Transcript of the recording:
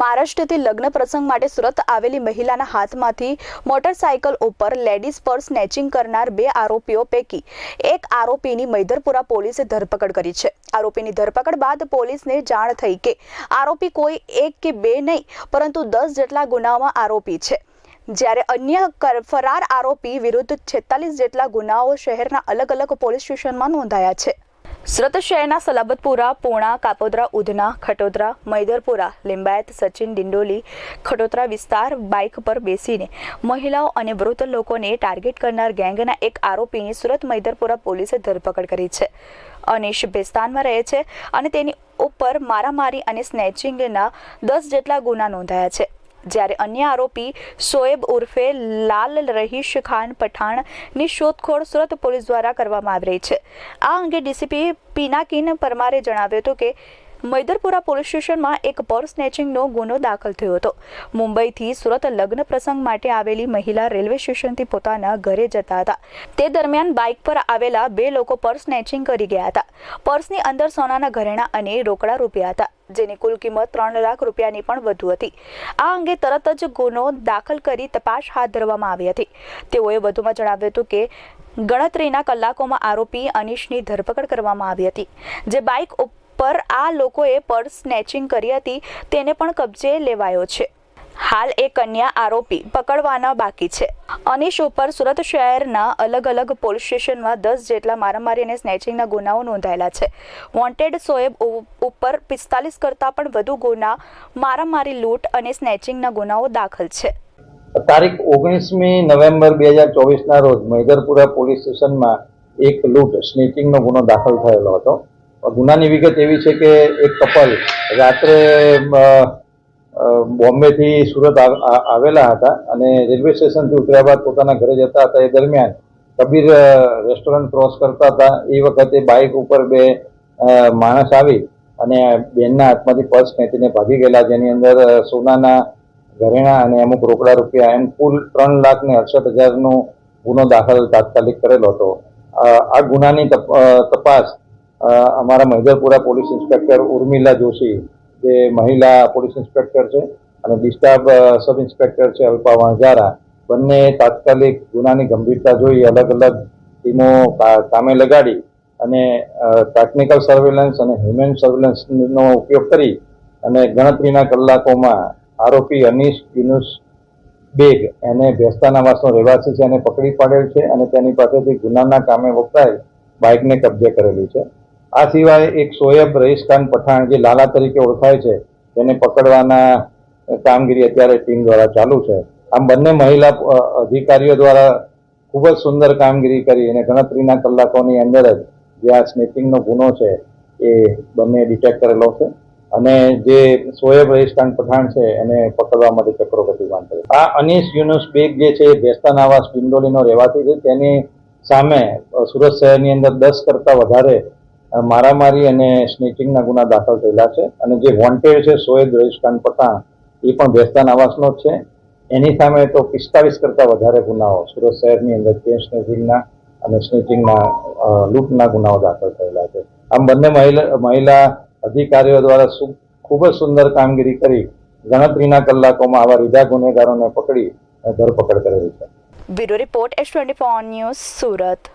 મહારાષ્ટ્રથી લગ્ન પ્રસંગ માટે સુરત આવેલી મહિલાના હાથમાંથી મોટરસાયકલ ઉપર લેડીઝ પર્સ સ્નેચિંગ કરનાર 2 આરોપીઓ પૈકી એક આરોપીની મૈદરપુરા પોલીસે ધરપકડ કરી છે। આરોપીની ધરપકડ બાદ પોલીસને જાણ થઈ કે આરોપી કોઈ એક કે બે નહીં પરંતુ 10 જેટલા ગુનાઓમાં આરોપી છે, જ્યારે અન્ય ફરાર આરોપી વિરુદ્ધ 46 જેટલા ગુનાઓ શહેરના અલગ અલગ પોલીસ સ્ટેશનમાં નોંધાયા છે। સુરત શહેરના સલાબતપુરા, પૂર્ણા, કાપોદ્રા, ઉધના, ખટોદરા, મૈદરપુરા, લિંબાયત, સચિન, ડિંડોલી, ખટોદરા વિસ્તાર બાઇક પર બેસીને મહિલાઓ અને વૃદ્ધ લોકોને ટાર્ગેટ કરનાર ગેંગના એક આરોપીની સુરત મૈદરપુરા પોલીસે ધરપકડ કરી છે। અનિશ ભેસ્તાનમાં રહે છે અને તેની ઉપર મારામારી અને સ્નેચિંગના 10 જેટલા ગુના નોંધાયા છે, જ્યારે અન્ય આરોપી શોએબ ઉર્ફે લાલ રહીશ ખાન પઠાણની શોધખોળ સુરત પોલીસ દ્વારા કરવામાં આવી રહી છે। આ અંગે ડીસીપી પિનાકીન પરમારે જણાવ્યું હતું કે મૈદરપુરા પોલીસ સ્ટેશનમાં એક પર્સ સ્નેચિંગનો ગુનો દાખલ થયો હતો। મુંબઈથી સુરત લગ્ન પ્રસંગ માટે આવેલી મહિલા રેલવે સ્ટેશનથી પોતાના ઘરે જતા હતા, તે દરમિયાન બાઇક પર આવેલા 2 લોકો પર્સ સ્નેચિંગ કરી ગયા હતા। પર્સની અંદર સોનાના ઘરેણાં અને રોકડા રૂપિયા હતા, જેની કુલ કિંમત 3 લાખ રૂપિયાની પણ વધુ હતી। આ અંગે તરત જ ગુનો દાખલ કરી તપાસ હાથ ધરવામાં આવી હતી। તેઓએ વધુમાં જણાવ્યું હતું કે ગણતરીના કલાકોમાં આરોપી અનિશની ધરપકડ કરવામાં આવી હતી, જે બાઇક પર આ લોકોએ પર્સ સ્નેચિંગ કરી હતી તેને પણ કબજે લેવાયો છે। હાલ એક અન્ય આરોપી પકડવાના બાકી છે। અનિશ ઉપર સુરત શહેરના અલગ અલગ પોલીસ સ્ટેશનમાં 10 જેટલા મારામારી અને સ્નેચિંગના ગુનાઓ નોંધાયેલા છે। વોન્ટેડ શોએબ ઉપર 45 કરતાં પણ વધુ ગુના મારામારી, લૂંટ અને સ્નેચિંગના ગુનાઓ દાખલ છે। તારીખ 19મી નવેમ્બર 2024ના રોજ મૈદરપુરા પોલીસ સ્ટેશનમાં એક લૂંટ સ્નેચિંગનો ગુનો દાખલ થયેલો હતો। ગુનાની વિગત એવી છે કે એક કપલ રાત્રે બોમ્બેથી સુરત આવેલા હતા અને રેલવે સ્ટેશનથી ઉતર્યા બાદ પોતાના ઘરે જતા હતા। એ દરમિયાન કબીર રેસ્ટોરન્ટ ક્રોસ કરતા હતા, એ વખતે બાઇક ઉપર 2 માણસ આવી અને બેનના હાથમાંથી પર્સ ખેંચીને ભાગી ગયેલા, જેની અંદર સોનાના ઘરેણાં અને અમુક રોકડા રૂપિયા એમ કુલ 3,68,000નો ગુનો દાખલ તાત્કાલિક કરેલો હતો। આ ગુનાની તપાસ અમારા મૈદરપુરા પોલીસ ઇન્સ્પેક્ટર ઉર્મિલા જોશી, જે મહિલા પોલીસ ઇન્સ્પેક્ટર છે, અને ડિસ્ટાફ સબ ઇન્સ્પેક્ટર છે અલ્પા વણઝારા, બંને તાત્કાલિક ગુનાની ગંભીરતા જોઈ અલગ અલગ ટીમો કામે લગાડી અને ટેકનિકલ સર્વેલન્સ અને હ્યુમન સર્વેલન્સનો ઉપયોગ કરી અને ગણતરીના કલાકોમાં આરોપી અનીશ યુનુસ બેગ, એને ભેસ્તાનાવાસનો રહેવાસી છે, એને પકડી પાડેલ છે અને તેની પાસેથી ગુનાના કામે વપરાયેલ બાઇકને કબજે કરેલી છે। આ સિવાય એક શોએબ રહીશ ખાન પઠાણ, જે લાલા તરીકે ઓળખાય છે, તેને પકડવાના કામગીરી અત્યારે ટીમ દ્વારા ચાલુ છે। આમ બંને મહિલા અધિકારીઓ દ્વારા ખૂબ જ સુંદર કામગીરી કરી અને ગણતરીના કલાકોની અંદર જ જે આ સ્નેચિંગનો ગુનો છે એ બંને ડિટેક્ટ કરેલો છે અને જે શોએબ રહીશ ખાન પઠાણ છે એને પકડવા માટે ચક્રો ગતિમાન કરે। આ અનીશ યુનુસ બેગ જે છે એ ભેસ્તાનાવાસ ડિંડોલીનો રહેવાસી છે, તેની સામે સુરત શહેરની અંદર 10 કરતાં વધારે મારામારી અને સ્નેચિંગના ગુના દાખલ થયેલા છે અને જે વોન્ટેડ છે શોએબ રહીશ ખાન પઠાણ, એ પણ ભેસ્તાનાવાસનો જ છે। એની સામે તો 45 કરતાં વધારે ગુનાઓ સુરત શહેરની અંદર ચેન સ્નેચિંગના અને સ્નેચિંગના લૂંટના ગુનાઓ દાખલ થયેલા છે। આમ બંને મહિલા અધિકારીઓ દ્વારા ખૂબ જ સુંદર કામગીરી કરી ગણતરીના કલાકોમાં આવા રીઢા ગુનેગારોને પકડી ધરપકડ કરેલી છે। Bureau report S24 news, Surat.